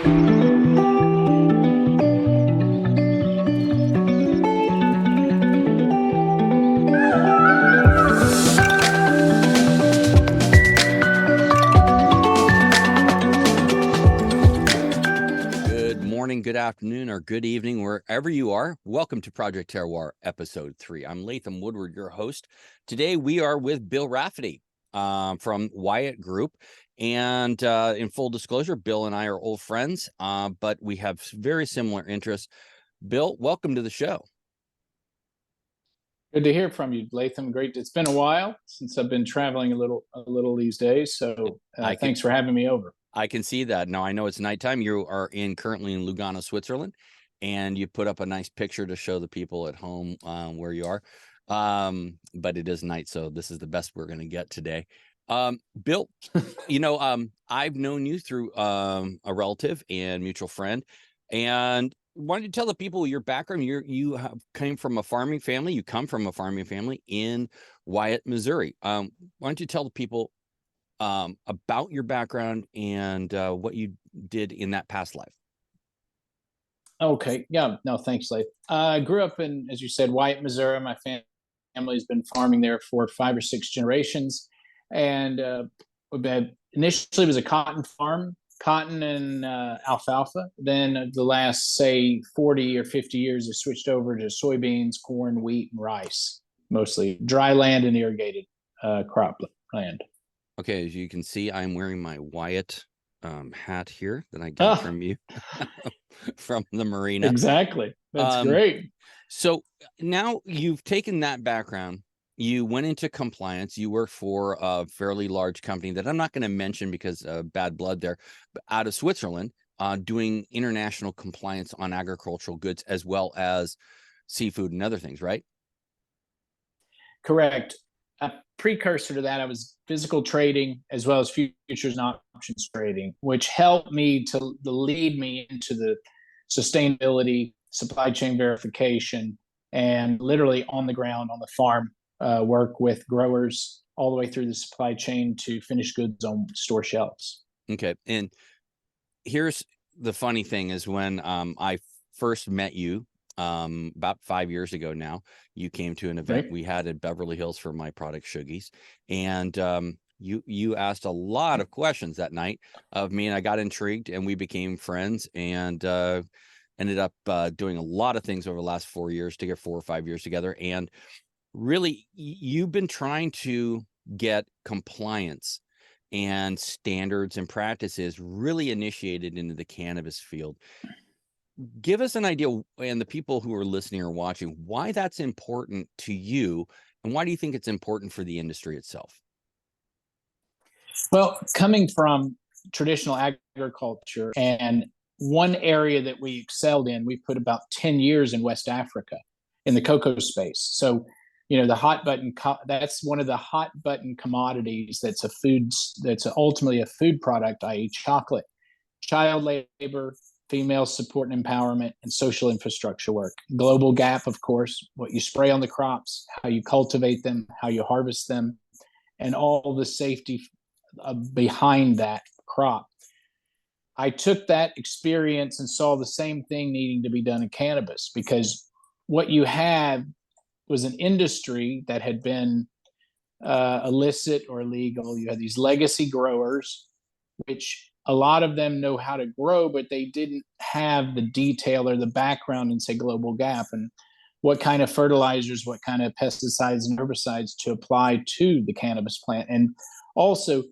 Good afternoon, or good evening, wherever you are. Welcome to Project Terroir, Episode 3. I'm Latham Woodward, your host. Today, we are with Bill Raffety from Wyatt Group. And in full disclosure, Bill and I are old friends, but we have very similar interests. Bill, welcome to the show. Good to hear from you, Latham. Great. It's been a while since I've been traveling a little these days. So thanks for having me over. I can see that. Now, I know it's nighttime. You are currently in Lugano, Switzerland, and you put up a nice picture to show the people at home where you are. But it is night, so this is the best we're going to get today. Bill, I've known you through a relative and mutual friend, and why don't you tell the people your background? You came from a farming family. You come from a farming family in Wyatt, Missouri. Why don't you tell the people about your background and what you did in that past life? Okay. Yeah. No, thanks, Lath. I grew up in, as you said, Wyatt, Missouri. My family's been farming there for 5 or 6 generations. And initially it was a cotton farm, cotton and alfalfa. Then the last, say, 40 or 50 years, it switched over to soybeans, corn, wheat, and rice, mostly dry land and irrigated crop land. Okay, as you can see, I'm wearing my Wyatt hat here that I got from you from the marina. Exactly. That's great. So now you've taken that background. You went into compliance. You work for a fairly large company that I'm not going to mention because bad blood there, but out of Switzerland, doing international compliance on agricultural goods as well as seafood and other things, right? Correct. A precursor to that, I was physical trading as well as futures and options trading, which helped me to lead me into the sustainability, supply chain verification, and literally on the ground, on the farm, work with growers all the way through the supply chain to finished goods on store shelves. Okay. And here's the funny thing is when I first met you, about 5 years ago now, you came to an event we had in Beverly Hills for my product Shuggies, and you asked a lot of questions that night of me, and I got intrigued, and we became friends, and ended up doing a lot of things over the last 4 years to get 4 or 5 years together. And really, you've been trying to get compliance and standards and practices really initiated into the cannabis field. Give us an idea, and the people who are listening or watching, why that's important to you, and why do you think it's important for the industry itself? Well, coming from traditional agriculture, and one area that we excelled in, we put about 10 years in West Africa in the cocoa space. So, the hot button, that's one of the hot button commodities that's ultimately a food product, i.e. chocolate, child labor, female support and empowerment, and social infrastructure work. Global gap, of course, what you spray on the crops, how you cultivate them, how you harvest them, and all the safety behind that crop. I took that experience and saw the same thing needing to be done in cannabis, because what you had was an industry that had been illicit or illegal. You had these legacy growers, which a lot of them know how to grow, but they didn't have the detail or the background in, say, global gap and what kind of fertilizers, what kind of pesticides and herbicides to apply to the cannabis plant. And also,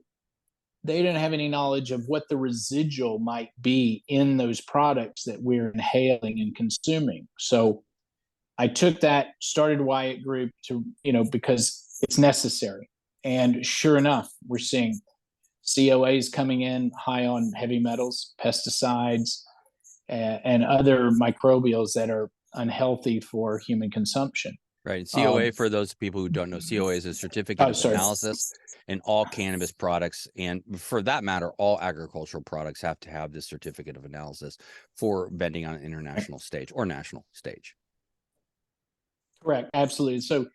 they didn't have any knowledge of what the residual might be in those products that we're inhaling and consuming. So I took that, started Wyatt Group because it's necessary. And sure enough, we're seeing COAs coming in high on heavy metals, pesticides, and other microbials that are unhealthy for human consumption. Right. COA, for those people who don't know, COA is a certificate of analysis, and all cannabis products, and for that matter, all agricultural products have to have this certificate of analysis for vending on an international stage or national stage. Correct. Absolutely. So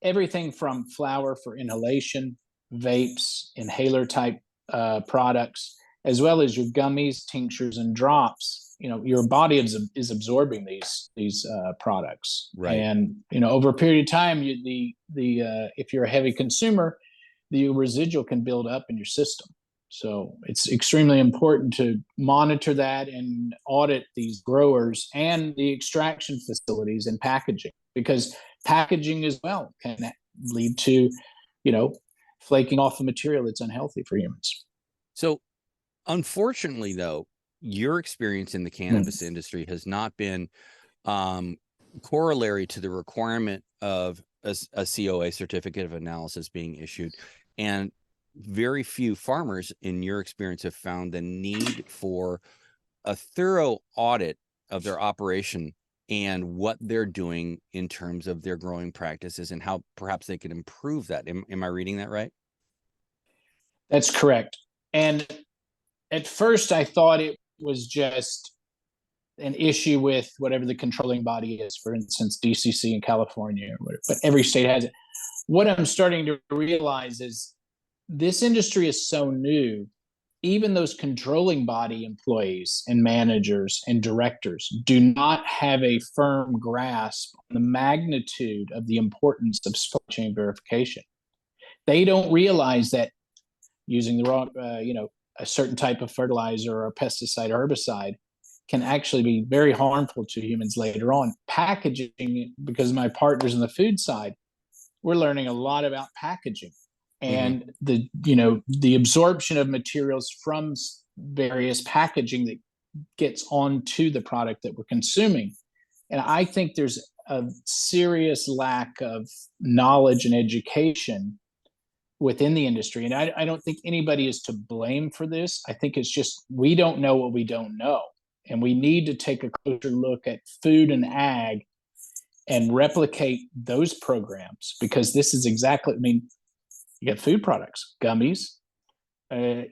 everything from flower for inhalation, vapes, inhaler type products, as well as your gummies, tinctures, and drops. Your body is absorbing these products, Right. and over a period of time, if you're a heavy consumer, the residual can build up in your system. So it's extremely important to monitor that and audit these growers and the extraction facilities and packaging, because packaging as well can lead to, flaking off the material that's unhealthy for humans. So unfortunately, though, your experience in the cannabis industry has not been corollary to the requirement of a COA, certificate of analysis, being issued. And very few farmers, in your experience, have found the need for a thorough audit of their operation and what they're doing in terms of their growing practices and how perhaps they could improve that. Am I reading that right? That's correct. And at first, I thought it was just an issue with whatever the controlling body is, for instance, DCC in California, or whatever, but every state has it. What I'm starting to realize is this industry is so new. Even those controlling body employees and managers and directors do not have a firm grasp on the magnitude of the importance of supply chain verification. They don't realize that using the wrong, a certain type of fertilizer or pesticide or herbicide can actually be very harmful to humans later on. Packaging, because my partners in the food side, we're learning a lot about packaging and the absorption of materials from various packaging that gets onto the product that we're consuming. And I think there's a serious lack of knowledge and education within the industry. And I don't think anybody is to blame for this. I think it's just we don't know what we don't know. And we need to take a closer look at food and ag and replicate those programs, because this is exactly, you got food products, gummies, right.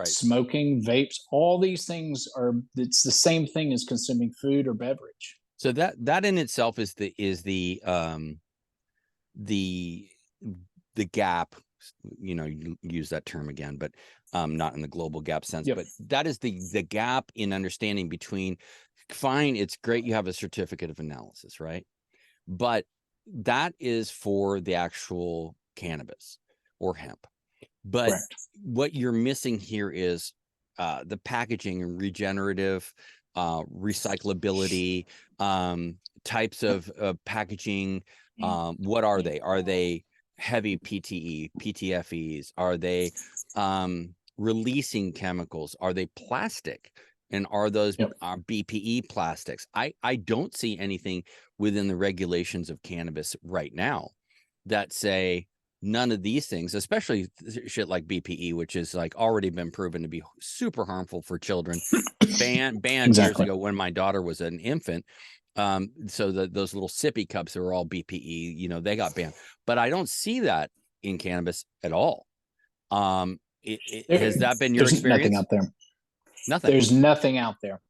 Smoking, vapes, all these things it's the same thing as consuming food or beverage. So that in itself is the gap, you use that term again, but not in the global gap sense, but that is the gap in understanding between, fine, it's great you have a certificate of analysis, right? But that is for the actual cannabis or hemp. But correct. What you're missing here is the packaging and regenerative, recyclability, types of packaging. What are they? Are they heavy PTE, PTFEs? Are they releasing chemicals? Are they plastic? And are those BPE plastics? I don't see anything within the regulations of cannabis right now that say none of these things, especially shit like BPE, which is like already been proven to be super harmful for children, banned years ago when my daughter was an infant. So those little sippy cups that were all BPE, they got banned. But I don't see that in cannabis at all. Has that been your experience? Nothing out there. Nothing. There's nothing out there.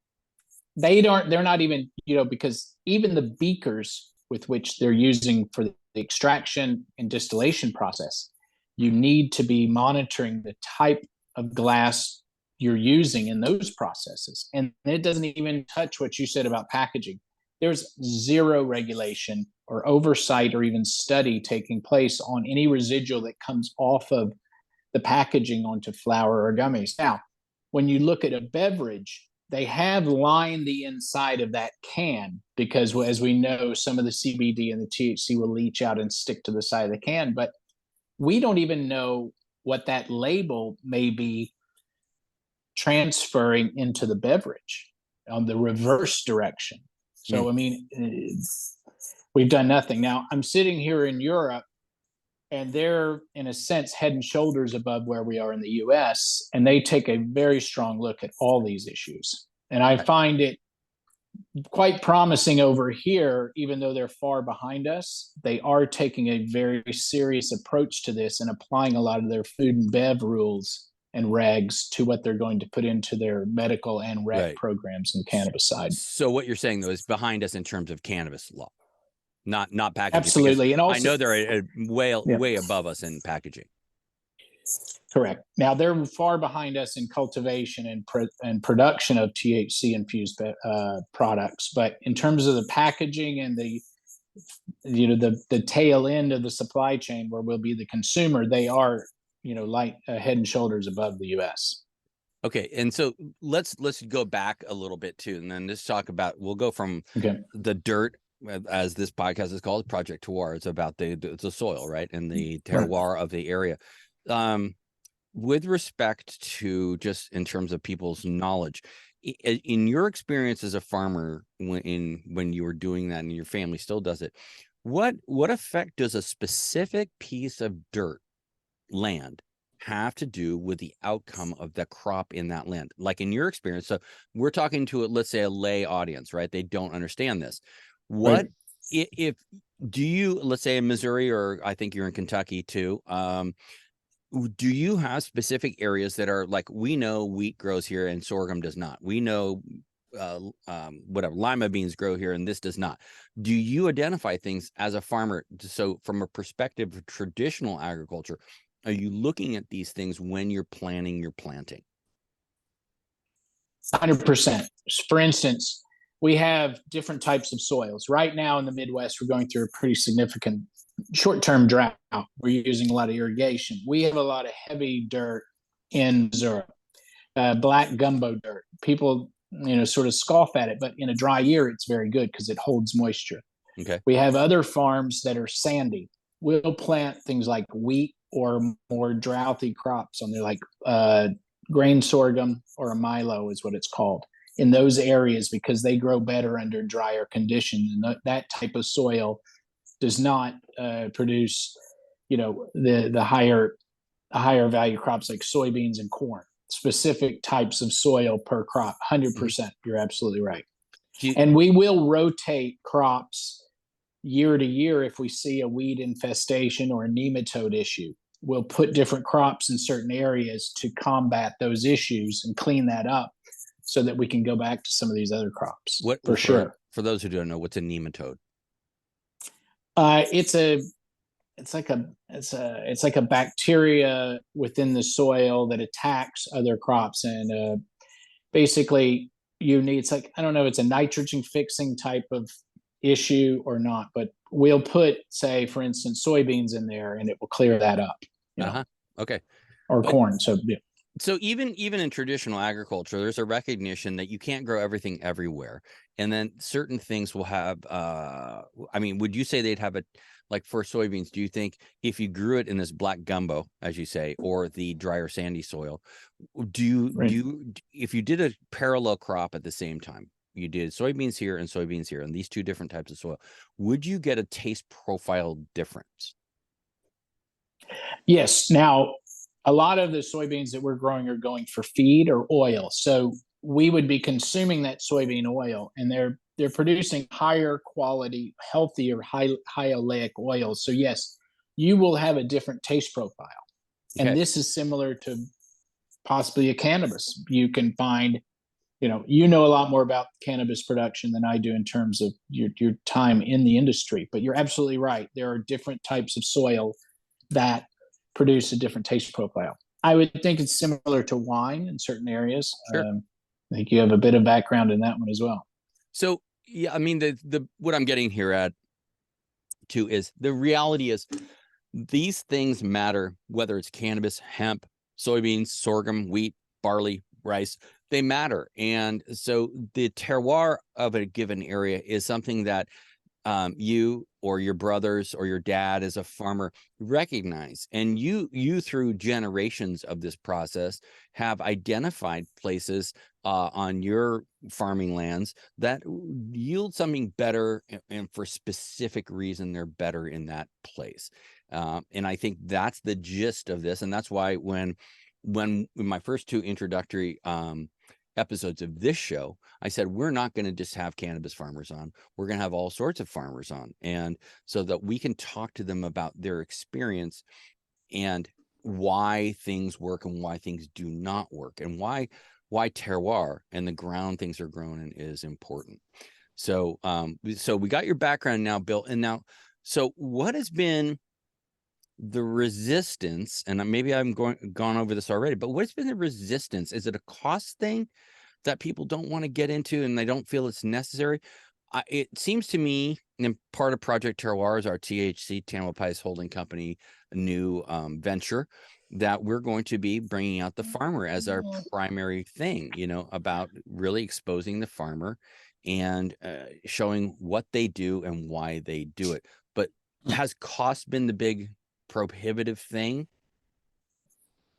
They're not even, because even the beakers with which they're using for the extraction and distillation process, you need to be monitoring the type of glass you're using in those processes. And it doesn't even touch what you said about packaging. There's zero regulation or oversight or even study taking place on any residual that comes off of the packaging onto flour or gummies. Now, when you look at a beverage, they have lined the inside of that can because, as we know, some of the CBD and the THC will leach out and stick to the side of the can. But we don't even know what that label may be transferring into the beverage on the reverse direction. So, we've done nothing. Now, I'm sitting here in Europe, and they're, in a sense, head and shoulders above where we are in the US, and they take a very strong look at all these issues. And I find it quite promising over here, even though they're far behind us. They are taking a very serious approach to this and applying a lot of their food and bev rules and regs to what they're going to put into their medical and rec programs in the cannabis side. So what you're saying, though, is behind us in terms of cannabis law. Not packaging. Absolutely. And also, I know they're way above us in packaging. Correct. Now they're far behind us in cultivation and production of THC infused products, but in terms of the packaging and the tail end of the supply chain, where we'll be the consumer, they are light head and shoulders above the U.S. Okay, and so let's go back a little bit too, and then let's talk about. We'll go from the dirt, as this podcast is called, Project Terroir. It's about the soil, right, and the terroir of the area. With respect to just in terms of people's knowledge, in your experience as a farmer, when you were doing that, and your family still does it, what effect does a specific piece of dirt land have to do with the outcome of the crop in that land? Like in your experience, so we're talking to, let's say, a lay audience, right? They don't understand this. What if do you, let's say in Missouri, or I think you're in Kentucky too, do you have specific areas that are like, we know wheat grows here and sorghum does not? We know whatever lima beans grow here and this does not. Do you identify things as a farmer? So from a perspective of traditional agriculture, are you looking at these things when you're planning your planting? 100%. For instance, we have different types of soils. Right now in the Midwest, we're going through a pretty significant short-term drought. We're using a lot of irrigation. We have a lot of heavy dirt in Missouri, black gumbo dirt. People, sort of scoff at it, but in a dry year, it's very good because it holds moisture. Okay. We have other farms that are sandy. We'll plant things like wheat or more droughty crops on there, like grain sorghum or a milo is what it's called, in those areas, because they grow better under drier conditions. And that type of soil does not produce, the higher value crops like soybeans and corn. Specific types of soil per crop. 100%. You're absolutely right. And we will rotate crops year to year if we see a weed infestation or a nematode issue. We'll put different crops in certain areas to combat those issues and clean that up, so that we can go back to some of these other crops. Sure. For those who don't know, what's a nematode? It's like a bacteria within the soil that attacks other crops, and basically it's like, I don't know if it's a nitrogen fixing type of issue or not, but we'll put, say, for instance, soybeans in there and it will clear that up. Okay. Or corn. So yeah. So even in traditional agriculture, there's a recognition that you can't grow everything everywhere. And then certain things will have, would you say they'd have like for soybeans, do you think if you grew it in this black gumbo, as you say, or the drier sandy soil, if you did a parallel crop at the same time, you did soybeans here and these two different types of soil, would you get a taste profile difference? Yes. Now, a lot of the soybeans that we're growing are going for feed or oil. So we would be consuming that soybean oil, and they're producing higher quality, healthier, high oleic oils. So yes, you will have a different taste profile. Okay. And this is similar to possibly a cannabis. You can find, you know a lot more about cannabis production than I do in terms of your time in the industry, but you're absolutely right. There are different types of soil that produce a different taste profile. I would think it's similar to wine in certain areas. Sure. I think you have a bit of background in that one as well. So yeah, I mean, the what I'm getting here at too is the reality is these things matter, whether it's cannabis, hemp, soybeans, sorghum, wheat, barley, rice, they matter. And so the terroir of a given area is something that you or your brothers or your dad as a farmer recognize, and you through generations of this process have identified places on your farming lands that yield something better, and for specific reason they're better in that place. And I think that's the gist of this, and that's why when my first two introductory episodes of this show, I said, we're not going to just have cannabis farmers on. We're going to have all sorts of farmers on. And so that we can talk to them about their experience and why things work and why things do not work, and why terroir and the ground things are grown in is important. So, so we got your background now, Bill. And now, so what has been the resistance, and maybe I'm gone over this already, but what's been the resistance? Is it a cost thing that people don't want to get into and they don't feel it's necessary? It seems to me, and part of Project Terroir is our THC, Tamalpais Holding Company, new venture, that we're going to be bringing out the farmer as our primary thing, about really exposing the farmer and showing what they do and why they do it. But has cost been the big prohibitive thing?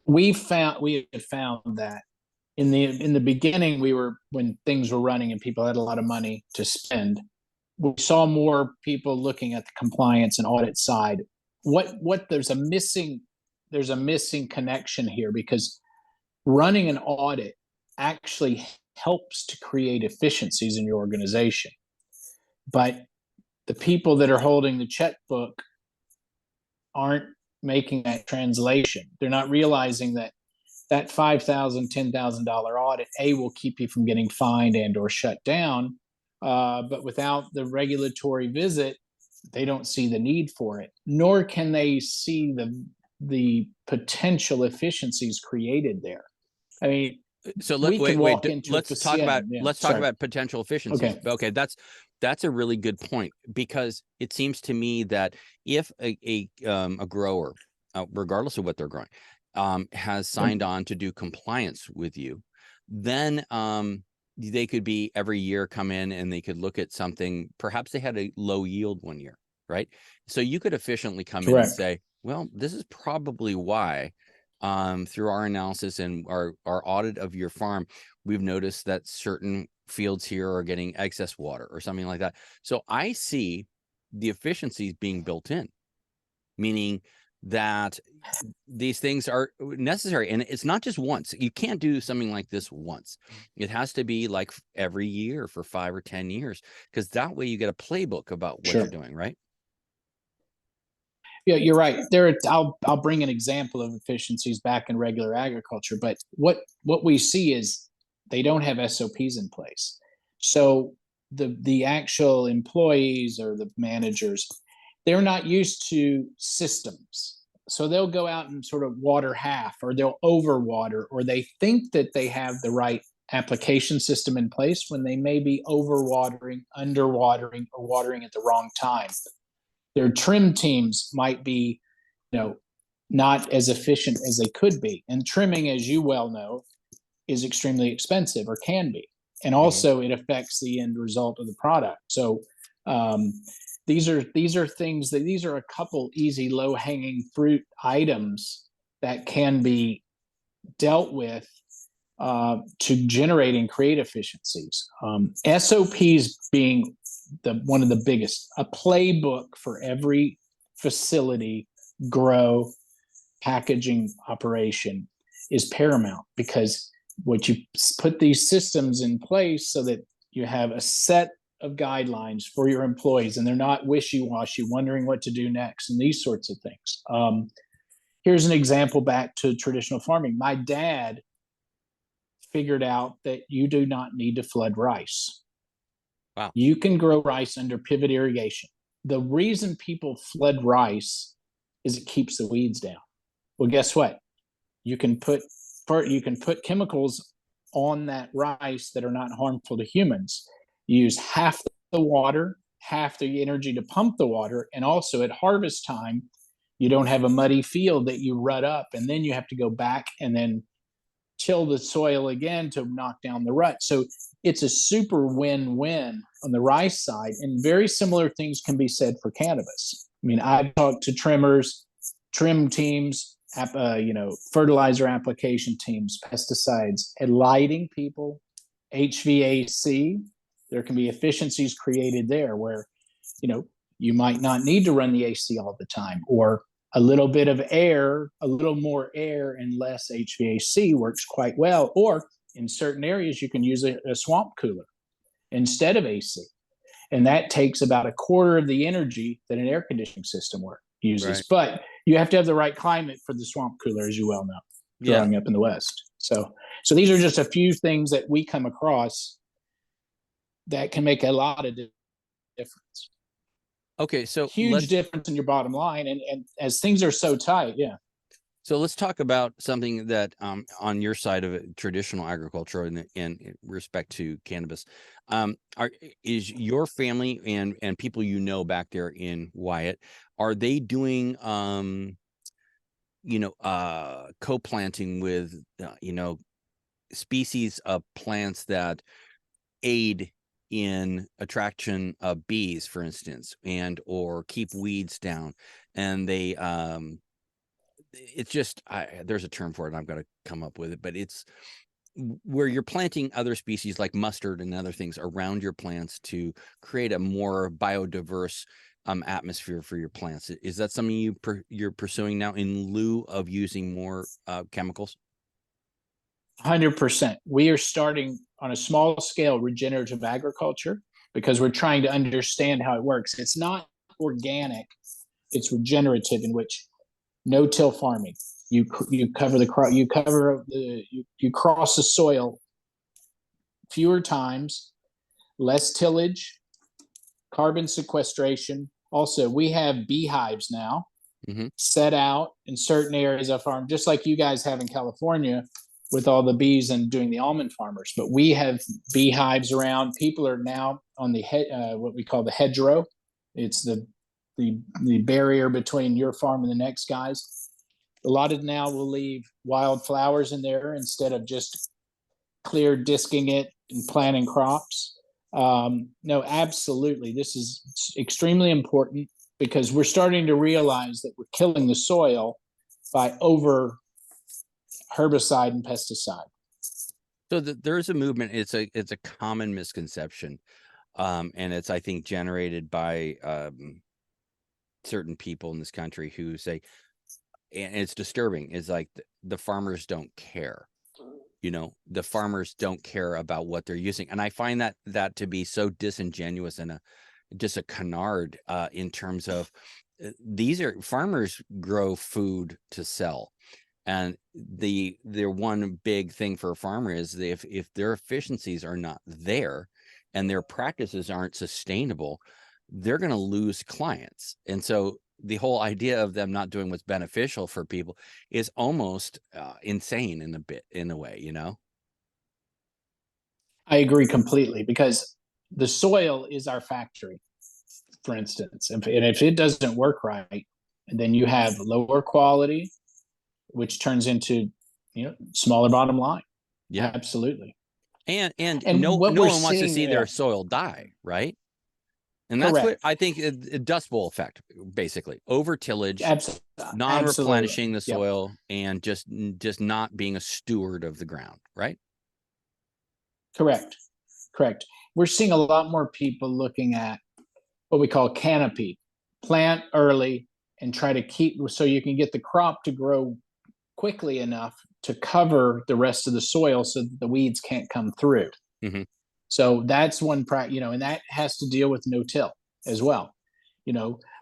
We had found that in the beginning, when things were running and people had a lot of money to spend, we saw more people looking at the compliance and audit side. There's a missing connection here, because running an audit actually helps to create efficiencies in your organization. But the people that are holding the checkbook aren't making that translation. They're not realizing that $5,000, $10,000 audit, will keep you from getting fined and or shut down. But without the regulatory visit, they don't see the need for it, nor can they see the potential efficiencies created there. I mean, so let's talk about potential efficiencies. Okay, that's a really good point, because it seems to me that if a grower, regardless of what they're growing, has signed on to do compliance with you, then they could be every year come in and they could look at something. Perhaps they had a low yield one year, right? So you could efficiently come in and say, well, this is probably why. Through our analysis and our audit of your farm, we've noticed that certain fields here are getting excess water or something like that. So I see the efficiencies being built in, meaning that these things are necessary. And it's not just once. You can't do something like this once. It has to be like every year for 5 or 10 years, because that way you get a playbook about what you're doing, right? Yeah, you're right. I'll bring an example of efficiencies back in regular agriculture, but what we see is they don't have SOPs in place. So the actual employees or the managers, they're not used to systems. So they'll go out and sort of water half, or they'll overwater, or they think that they have the right application system in place when they may be overwatering, underwatering, or watering at the wrong time. Their trim teams might be, not as efficient as they could be. And trimming, as you well know, is extremely expensive, or can be. And also it affects the end result of the product. So these are a couple easy, low-hanging fruit items that can be dealt with to generate and create efficiencies. SOPs being one of the biggest, a playbook for every facility, grow, packaging operation is paramount, because what you put these systems in place so that you have a set of guidelines for your employees, and they're not wishy-washy, wondering what to do next, and these sorts of things. Here's an example back to traditional farming. My dad figured out that you do not need to flood rice. Wow. You can grow rice under pivot irrigation. The reason people flood rice is it keeps the weeds down. Well, guess what? You can put chemicals on that rice that are not harmful to humans. You use half the water, half the energy to pump the water, and also at harvest time, you don't have a muddy field that you rut up, and then you have to go back and then till the soil again to knock down the rut. So it's a super win-win on the rice side, and very similar things can be said for cannabis. I mean, I've talked to trimmers, trim teams, fertilizer application teams, pesticides, and lighting people, HVAC. There can be efficiencies created there where, you might not need to run the AC all the time, or a little bit of air, a little more air and less HVAC works quite well. Or in certain areas, you can use a swamp cooler instead of AC. And that takes about a quarter of the energy that an air conditioning system uses. Right. But you have to have the right climate for the swamp cooler, as you well know, growing up in the West. So these are just a few things that we come across that can make a lot of difference. Okay, so Huge difference in your bottom line. And as things are so tight, yeah. So let's talk about something that on your side of it, traditional agriculture in respect to cannabis. Is your family and people you know back there in Wyatt, are they doing co-planting with species of plants that aid in attraction of bees, for instance, and or keep weeds down, and they it's just there's a term for it, and I've got to come up with it, but it's where you're planting other species like mustard and other things around your plants to create a more biodiverse atmosphere for your plants. Is that something you're pursuing now in lieu of using more chemicals? 100%. We are starting on a small scale regenerative agriculture because we're trying to understand how it works. It's not organic, it's regenerative, in which no-till farming. You cover the crop, you cross the soil fewer times, less tillage, carbon sequestration. Also, we have beehives now set out in certain areas of farm, just like you guys have in California with all the bees and doing the almond farmers. But we have beehives around. People are now on the what we call the hedgerow. It's the barrier between your farm and the next guy's. A lot of now will leave wildflowers in there instead of just clear disking it and planting crops. No, absolutely. This is extremely important because we're starting to realize that we're killing the soil by over herbicide and pesticide. So there's a movement. It's a common misconception, and it's, I think, generated by certain people in this country who say, and it's disturbing, is like the farmers don't care. The farmers don't care about what they're using, and I find that to be so disingenuous and just a canard in terms of these are farmers grow food to sell. And their one big thing for a farmer is if their efficiencies are not there and their practices aren't sustainable, they're going to lose clients. And so the whole idea of them not doing what's beneficial for people is almost insane in a way, I agree completely because the soil is our factory, for instance. And if it doesn't work right, then you have lower quality, which turns into smaller bottom line. Yeah, absolutely. And no what no we're one wants to seeing, see their soil die, right? And that's what correct. I think Dust Bowl effect, basically over tillage, non-replenishing the Yep. soil, and just not being a steward of the ground, right? Correct. We're seeing a lot more people looking at what we call canopy, plant early and try to keep so you can get the crop to grow quickly enough to cover the rest of the soil so that the weeds can't come through. So that's one and that has to deal with no-till as well.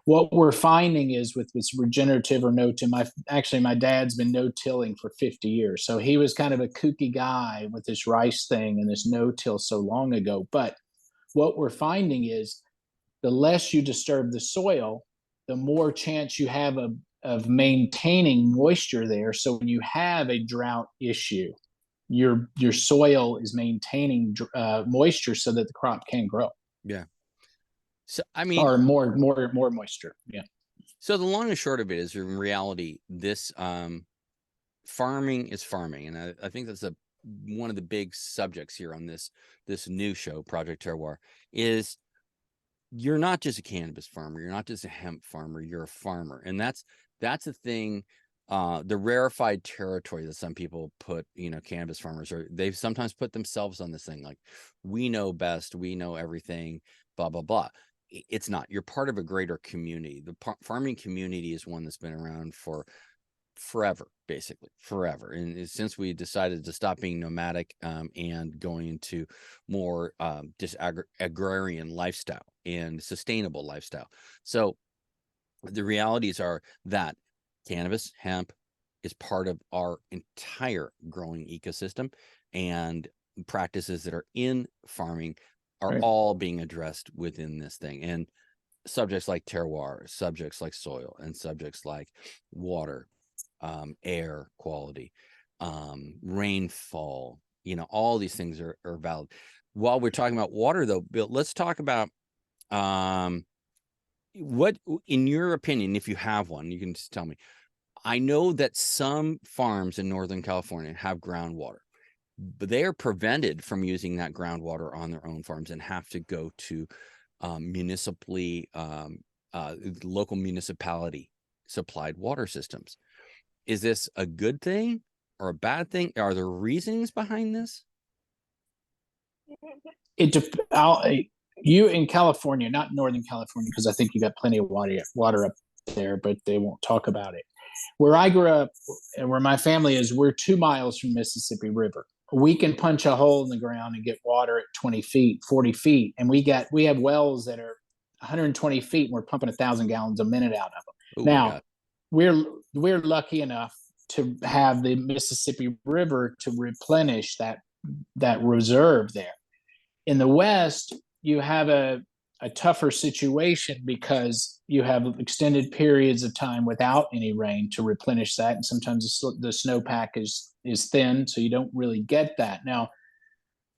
What we're finding is with this regenerative or no-till, my dad's been no-tilling for 50 years. So he was kind of a kooky guy with this rice thing and this no-till so long ago. But what we're finding is the less you disturb the soil, the more chance you have of maintaining moisture there. So when you have a drought issue, your soil is maintaining moisture so that the crop can grow. Yeah. So I mean, or more moisture. Yeah. So the long and short of it is, in reality, this farming is farming, and I think that's one of the big subjects here on this new show, Project Terroir, is you're not just a cannabis farmer, you're not just a hemp farmer, you're a farmer, and that's the thing. The rarefied territory that some people put, cannabis farmers, or they've sometimes put themselves on this thing, like we know best, we know everything, blah blah blah. It's not. You're part of a greater community. The farming community is one that's been around for forever, basically forever. And since we decided to stop being nomadic and going into more just agrarian lifestyle and sustainable lifestyle. So the realities are that cannabis, hemp is part of our entire growing ecosystem, and practices that are in farming are all being addressed within this thing. And subjects like terroir, subjects like soil, and subjects like water, air quality, rainfall, all these things are valid. While we're talking about water though, Bill, let's talk about what, in your opinion, if you have one, you can just tell me. I know that some farms in Northern California have groundwater, but they are prevented from using that groundwater on their own farms and have to go to local municipality supplied water systems. Is this a good thing or a bad thing? Are there reasons behind this? You in California, not Northern California, because I think you got plenty of water up there, but they won't talk about it. Where I grew up and where my family is, we're 2 miles from Mississippi River. We can punch a hole in the ground and get water at 20 feet, 40 feet. And we have wells that are 120 feet and we're pumping 1,000 gallons a minute out of them. Oh, now, we're lucky enough to have the Mississippi River to replenish that reserve there. In the West, you have a tougher situation because you have extended periods of time without any rain to replenish that, and sometimes the snowpack is thin, so you don't really get that. Now,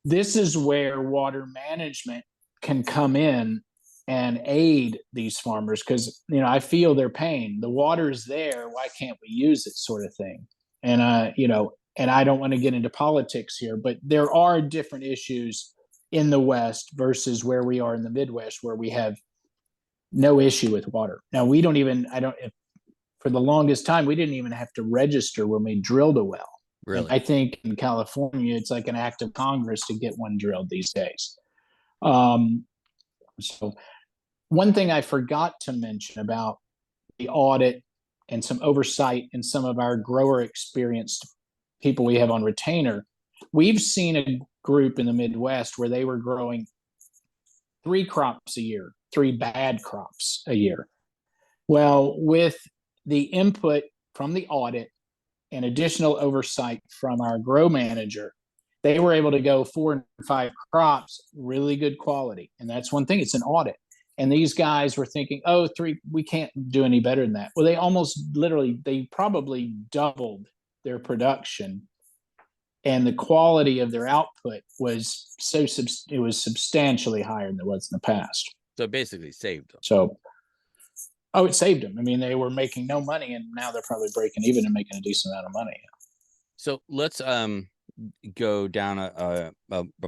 this is where water management can come in and aid these farmers, because I feel their pain. The water's there, why can't we use it, sort of thing. And and I don't want to get into politics here, but there are different issues in the West versus where we are in the Midwest, where we have no issue with water. Now, for the longest time, we didn't even have to register when we drilled a well. Really? And I think in California, it's like an act of Congress to get one drilled these days. So one thing I forgot to mention about the audit and some oversight in some of our grower experienced people we have on retainer, we've seen a group in the Midwest where they were growing 3 crops a year, 3 bad crops a year. Well, with the input from the audit and additional oversight from our grow manager, they were able to go 4 and 5 crops, really good quality. And that's one thing, it's an audit. And these guys were thinking, 3, we can't do any better than that. Well, they probably doubled their production, and the quality of their output was substantially higher than it was in the past. So it basically saved them. It saved them. I mean, they were making no money, and now they're probably breaking even and making a decent amount of money. So let's go down a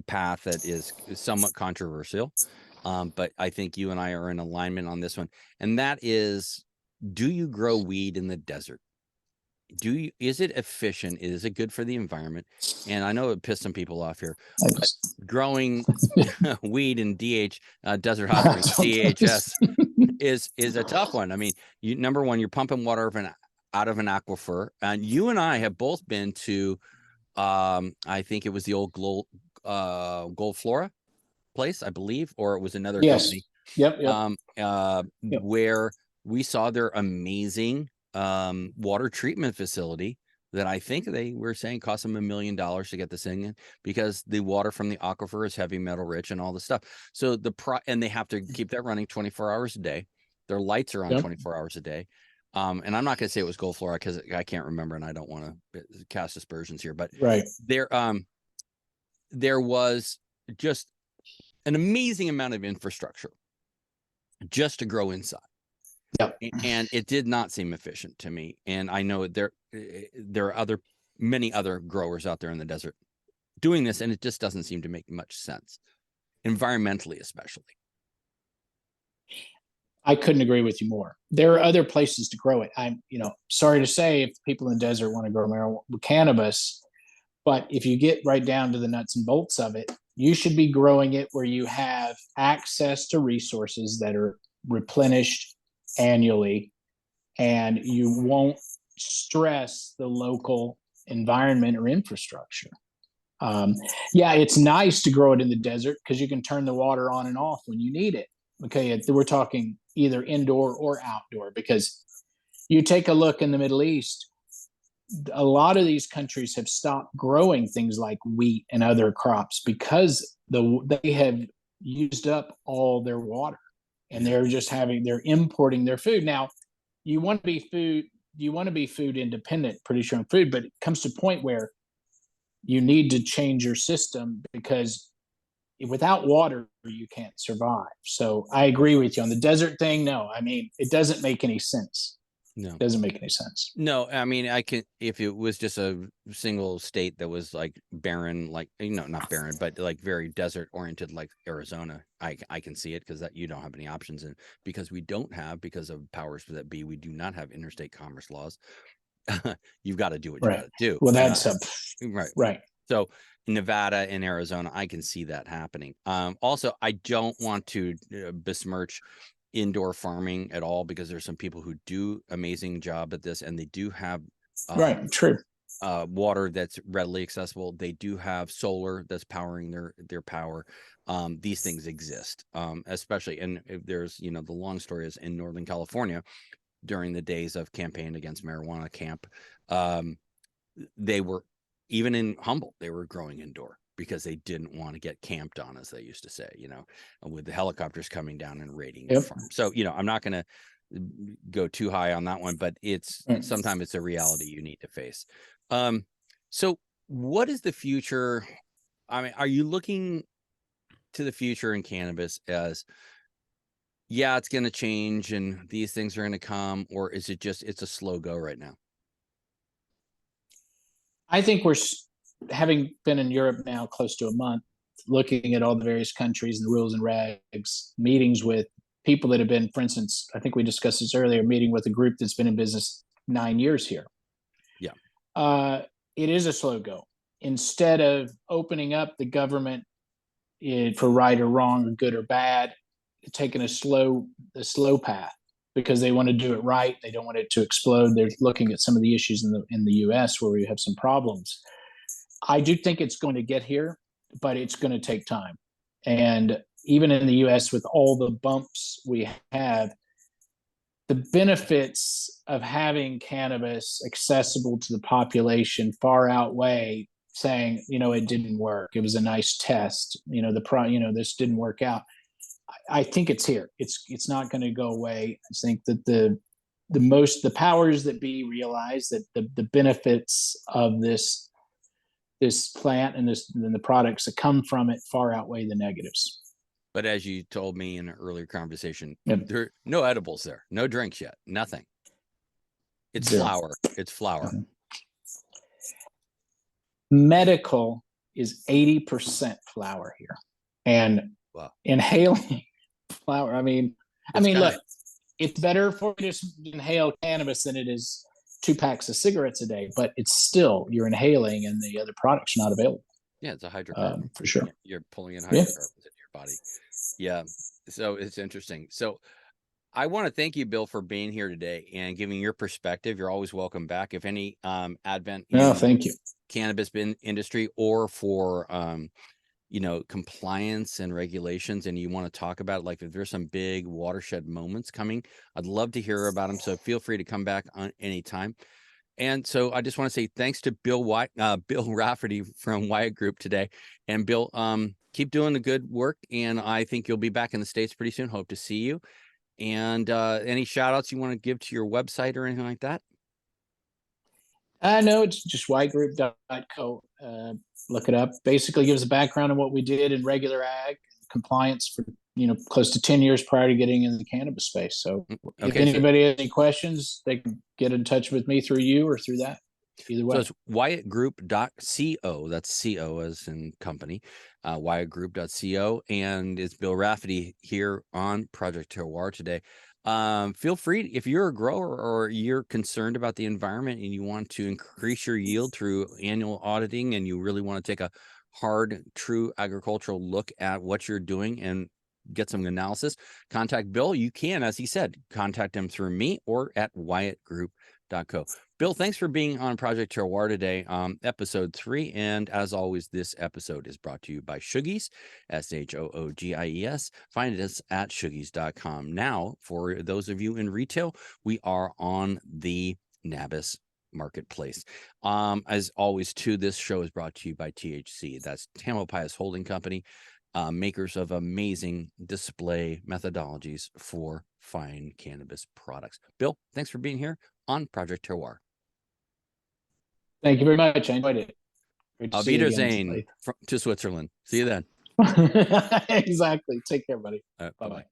path that is somewhat controversial, but I think you and I are in alignment on this one, and that is, do you grow weed in the desert? Is it efficient? Is it good for the environment? And I know it pissed some people off here, but growing weed in desert hot springs, DHS, is a tough one. I mean, number one, you're pumping water out of an aquifer, and you and I have both been to, I think it was the old Gold Flora place, I believe, or it was another company. Yep. Where we saw their amazing water treatment facility that I think they were saying cost them $1 million to get this thing in, because the water from the aquifer is heavy metal rich and all the stuff. So and they have to keep that running 24 hours a day. Their lights are on 24 hours a day. And I'm not going to say it was Gold Flora because I can't remember, and I don't want to cast aspersions here, but there was just an amazing amount of infrastructure just to grow inside. Yep. And it did not seem efficient to me. And I know there are many other growers out there in the desert doing this, and it just doesn't seem to make much sense, environmentally especially. I couldn't agree with you more. There are other places to grow it. I'm, sorry to say, if people in the desert want to grow cannabis, but if you get right down to the nuts and bolts of it, you should be growing it where you have access to resources that are replenished annually, and you won't stress the local environment or infrastructure. It's nice to grow it in the desert because you can turn the water on and off when you need it. Okay, we're talking either indoor or outdoor, because you take a look in the Middle East, a lot of these countries have stopped growing things like wheat and other crops because they have used up all their water. and they're importing their food. Now, you want to be food independent, produce your own food, but it comes to a point where you need to change your system, because without water you can't survive. So I agree with you on the desert thing. No, I mean, it doesn't make any sense. No, it doesn't make any sense. No, I mean, I can, if it was just a single state that was like barren, like, not barren, but like very desert oriented, like Arizona, I can see it, because that you don't have any options. And because because of powers that be, we do not have interstate commerce laws. You've got to do what you got to do. Well, that's right. So in Nevada and Arizona, I can see that happening. Also, I don't want to besmirch indoor farming at all, because there's some people who do amazing job at this, and they do have true water that's readily accessible. They do have solar that's powering their power. These things exist, especially, and if there's, the long story is in Northern California during the days of campaign against marijuana camp, they were, even in Humboldt, they were growing indoor, because they didn't want to get camped on, as they used to say, with the helicopters coming down and raiding the farm. So, I'm not going to go too high on that one, but sometimes it's a reality you need to face. So what is the future? I mean, are you looking to the future in cannabis as, yeah, it's going to change and these things are going to come, or is it just, it's a slow go right now? I think we're, having been in Europe now close to a month, looking at all the various countries and the rules and regs, meetings with people that have been, for instance, I think we discussed this earlier, meeting with a group that's been in business 9 years here. Yeah. It is a slow go. Instead of opening up the government for right or wrong, or good or bad, taking a slow path, because they want to do it right. They don't want it to explode. They're looking at some of the issues in the US where we have some problems. I do think it's going to get here, but it's going to take time. And even in the US, with all the bumps we have, the benefits of having cannabis accessible to the population far outweigh saying, it didn't work. It was a nice test. This didn't work out. I think it's here. It's not going to go away. I think that the powers that be realize that the benefits of this plant and the products that come from it far outweigh the negatives. But as you told me in an earlier conversation, there are no edibles there, no drinks yet, nothing. It's flower. It's flower. Mm-hmm. Medical is 80% flower here, and inhaling flower. I mean, look, it's better for you to inhale cannabis than it is 2 packs of cigarettes a day, but it's still, you're inhaling, and the other products are not available. Yeah, it's a hydrocarbon for sure. You're pulling in hydrocarbons into your body. Yeah, so it's interesting. So I want to thank you, Bill, for being here today and giving your perspective. You're always welcome back. If any advent thank you. Cannabis industry, or for compliance and regulations, and you want to talk about it, like if there's some big watershed moments coming, I'd love to hear about them. So feel free to come back on anytime. And so I just want to say thanks to Bill Raffety from Wyatt Group today. And Bill, keep doing the good work, and I think you'll be back in the States pretty soon. Hope to see you. And any shout outs you want to give to your website or anything like that? No, it's just wyattgroup.co. Look it up. Basically gives a background on what we did in regular ag compliance for close to 10 years prior to getting in the cannabis space. So if anybody has any questions, they can get in touch with me through you or through that. Either way. So it's wyattgroup.co. That's CO as in company, wyattgroup.co. And it's Bill Raffety here on Project Terroir today. Feel free, if you're a grower or you're concerned about the environment and you want to increase your yield through annual auditing, and you really want to take a hard, true agricultural look at what you're doing and get some analysis, contact Bill. You can, as he said, contact him through me or at wyattgroup.co. Bill, thanks for being on Project Terroir today, episode 3. And as always, this episode is brought to you by Shoogies, SHOOGIES. Find us at shoogies.com. Now, for those of you in retail, we are on the Cannabis marketplace. As always, too, this show is brought to you by THC. That's Tamalpais Holding Company. makers of amazing display methodologies for fine cannabis products. Bill, thanks for being here on Project Terroir. Thank you very much. I enjoyed it. Auf Wiedersehen to Switzerland. See you then. Exactly. Take care, buddy. Bye-bye.